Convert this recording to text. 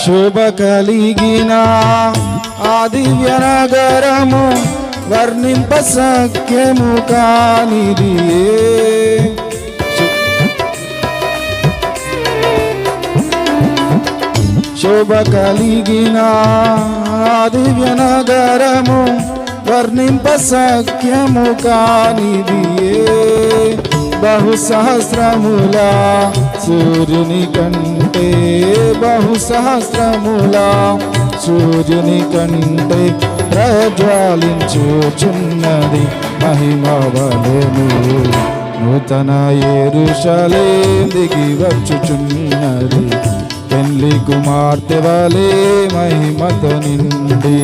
శుభ కలిగిన ఆ దివ్య నగరము వర్ణింప సఖ్యము కానిది. శోభ కలిగిన దివ్య నగరము వర్ణింప సఖ్యము కానిది. బహు సహస్రముల సూర్యుని కంటే, బహు సహస్రముల సూర్యుని కంటే ప్రజ్వాలించుచున్నది మహిమ వలెను. నూతన యెరూషలేము దిగి వచ్చుచున్నది, పెళ్లి కుమార్తె వలె మహిమతో నిండి.